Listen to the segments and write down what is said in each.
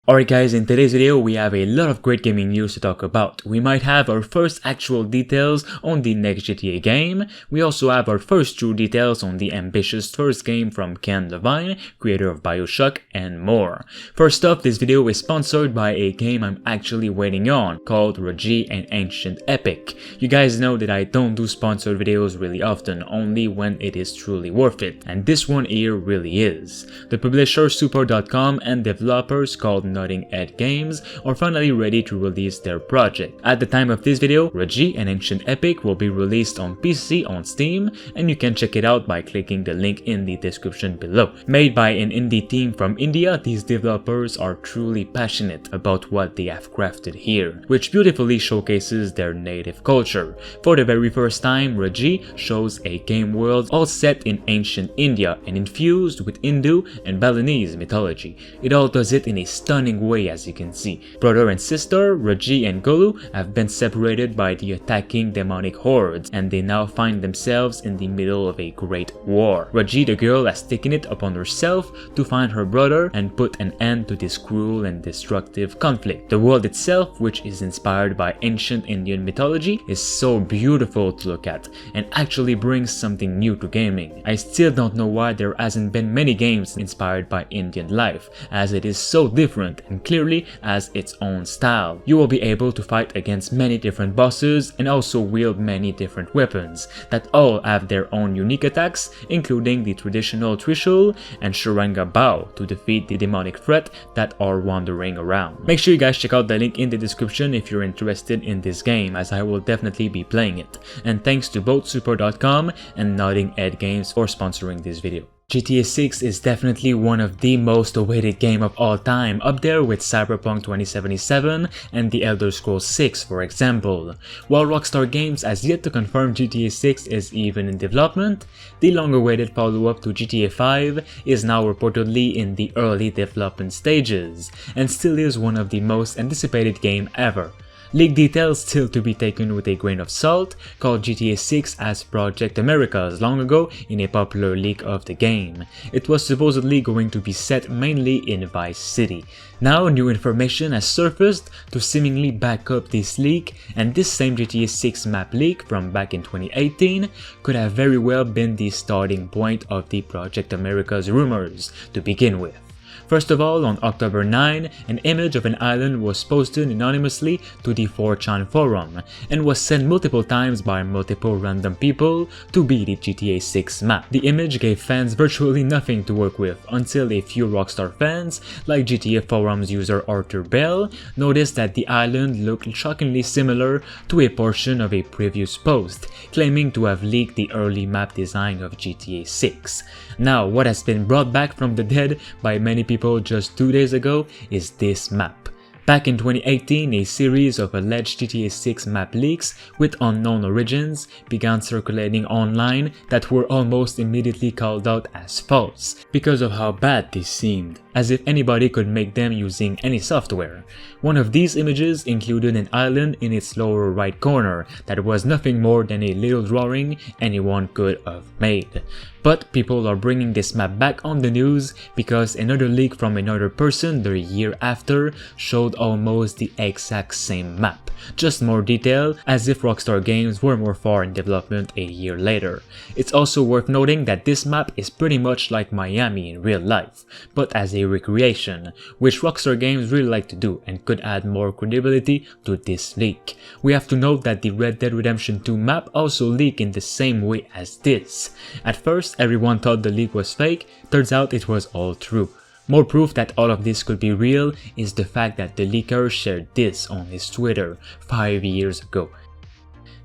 Alright guys, in today's video we have a lot of great gaming news to talk about. We might have our first actual details on the next GTA game. We also have our first true details on the ambitious first game from Ken Levine, creator of Bioshock, and more. First off, this video is sponsored by a game I'm actually waiting on, called Raji and Ancient Epic. You guys know that I don't do sponsored videos really often, only when it is truly worth it, and this one here really is. The publisher Super.com and developers called Nodding Head Games are finally ready to release their project. At the time of this video, Raji and Ancient Epic will be released on PC on Steam, and you can check it out by clicking the link in the description below. Made by an indie team from India, these developers are truly passionate about what they have crafted here, which beautifully showcases their native culture. For the very first time, Raji shows a game world all set in ancient India and infused with Hindu and Balinese mythology. It all does it in a stunning way, as you can see. Brother and sister, Raji and Golu, have been separated by the attacking demonic hordes, and they now find themselves in the middle of a great war. Raji, the girl, has taken it upon herself to find her brother and put an end to this cruel and destructive conflict. The world itself, which is inspired by ancient Indian mythology, is so beautiful to look at and actually brings something new to gaming. I still don't know why there hasn't been many games inspired by Indian life, as it is so different and clearly has its own style. You will be able to fight against many different bosses and also wield many different weapons that all have their own unique attacks, including the traditional Trishul and Sharanga Bow to defeat the demonic threat that are wandering around. Make sure you guys check out the link in the description if you're interested in this game, as I will definitely be playing it. And thanks to both Super.com and Nodding Head Games for sponsoring this video. GTA 6 is definitely one of the most awaited game of all time, up there with Cyberpunk 2077 and The Elder Scrolls 6 for example. While Rockstar Games has yet to confirm GTA 6 is even in development, the long-awaited follow-up to GTA 5 is now reportedly in the early development stages, and still is one of the most anticipated game ever. Leak details still to be taken with a grain of salt, called GTA 6 as Project Americas long ago in a popular leak of the game. It was supposedly going to be set mainly in Vice City. Now new information has surfaced to seemingly back up this leak, and this same GTA 6 map leak from back in 2018 could have very well been the starting point of the Project Americas rumors to begin with. First of all, on October 9, an image of an island was posted anonymously to the 4chan forum and was sent multiple times by multiple random people to be the GTA 6 map. The image gave fans virtually nothing to work with until a few Rockstar fans, like GTA forums user Arthur Bell, noticed that the island looked shockingly similar to a portion of a previous post, claiming to have leaked the early map design of GTA 6. Now, what has been brought back from the dead by many people just 2 days ago is this map. Back in 2018, a series of alleged GTA 6 map leaks with unknown origins began circulating online that were almost immediately called out as false because of how bad they seemed, as if anybody could make them using any software. One of these images included an island in its lower right corner that was nothing more than a little drawing anyone could have made. But people are bringing this map back on the news because another leak from another person the year after showed almost the exact same map, just more detailed, as if Rockstar Games were more far in development a year later. It's also worth noting that this map is pretty much like Miami in real life, but as a recreation, which Rockstar Games really like to do and could add more credibility to this leak. We have to note that the Red Dead Redemption 2 map also leaked in the same way as this. At first, everyone thought the leak was fake, turns out it was all true. More proof that all of this could be real is the fact that the leaker shared this on his Twitter 5 years ago.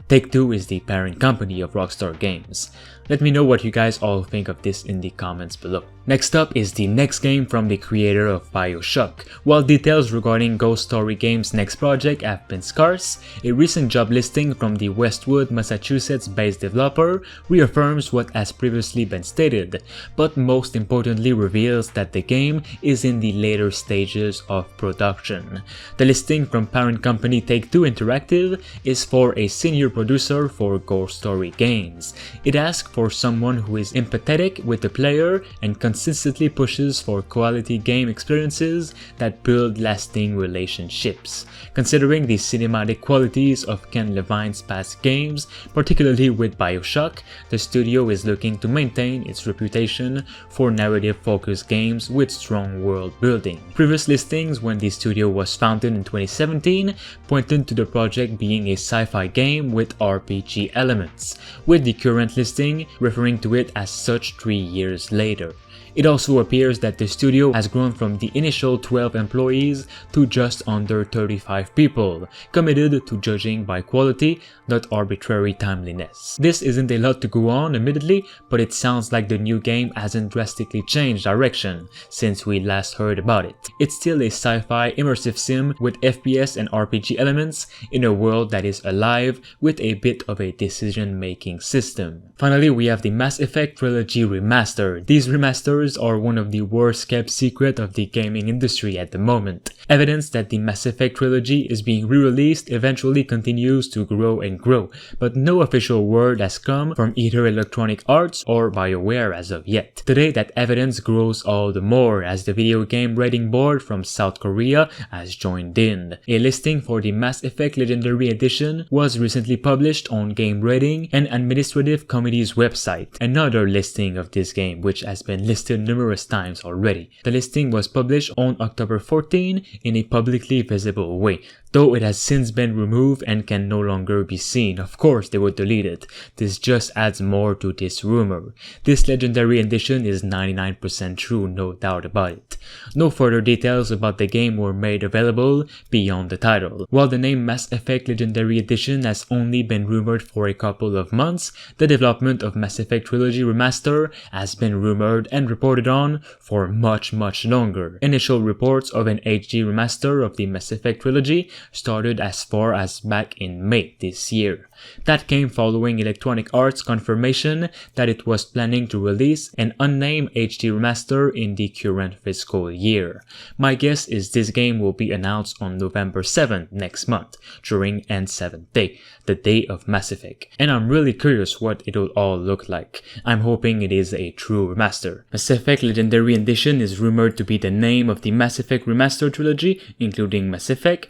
Take-Two is the parent company of Rockstar Games. Let me know what you guys all think of this in the comments below. Next up is the next game from the creator of Bioshock. While details regarding Ghost Story Games' next project have been scarce, a recent job listing from the Westwood, Massachusetts-based developer reaffirms what has previously been stated, but most importantly reveals that the game is in the later stages of production. The listing from parent company Take-Two Interactive is for a senior producer for Ghost Story Games. It asks for someone who is empathetic with the player and consistently pushes for quality game experiences that build lasting relationships. Considering the cinematic qualities of Ken Levine's past games, particularly with Bioshock, the studio is looking to maintain its reputation for narrative-focused games with strong world building. Previous listings when the studio was founded in 2017 pointed to the project being a sci-fi game with RPG elements, with the current listing referring to it as such 3 years later. It also appears that the studio has grown from the initial 12 employees to just under 35 people, committed to judging by quality, not arbitrary timeliness. This isn't a lot to go on, admittedly, but it sounds like the new game hasn't drastically changed direction since we last heard about it. It's still a sci-fi immersive sim with FPS and RPG elements in a world that is alive with a bit of a decision-making system. Finally, we have the Mass Effect Trilogy Remastered. These remasters are one of the worst kept secret of the gaming industry at the moment. Evidence that the Mass Effect trilogy is being re-released eventually continues to grow and grow, but no official word has come from either Electronic Arts or BioWare as of yet. Today that evidence grows all the more as the video game rating board from South Korea has joined in. A listing for the Mass Effect Legendary Edition was recently published on Game Rating and Administrative Committee's website. Another listing of this game, which has been listed numerous times already. The listing was published on October 14 in a publicly visible way, though it has since been removed and can no longer be seen. Of course they would delete it. This just adds more to this rumor. This Legendary Edition is 99% true, no doubt about it. No further details about the game were made available beyond the title. While the name Mass Effect Legendary Edition has only been rumored for a couple of months, the development of Mass Effect Trilogy Remaster has been rumored and reported on for much longer. Initial reports of an HD remaster of the Mass Effect trilogy started as far as back in May this year. That came following Electronic Arts' confirmation that it was planning to release an unnamed HD remaster in the current fiscal year. My guess is this game will be announced on November 7th next month, during N7th Day, the day of Mass Effect, and I'm really curious what it'll all look like. I'm hoping it is a true remaster. Mass Effect Legendary Edition is rumored to be the name of the Mass Effect Remaster trilogy, including Mass Effect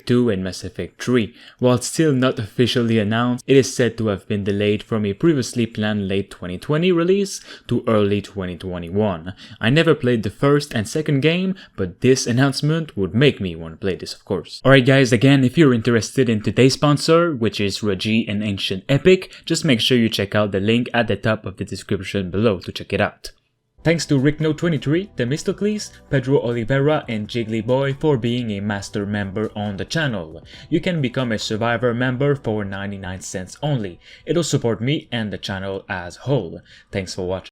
2 and Mass Effect 3. While still not officially announced, it is said to have been delayed from a previously planned late 2020 release to early 2021. I never played the first and second game, but this announcement would make me want to play this, of course. Alright guys, again, if you're interested in today's sponsor, which is Raji and Ancient Epic, just make sure you check out the link at the top of the description below to check it out. Thanks to Rickno23, Themistocles, Pedro Oliveira, and Jigglyboy for being a master member on the channel. You can become a Survivor member for 99 cents only. It'll support me and the channel as whole. Thanks for watching.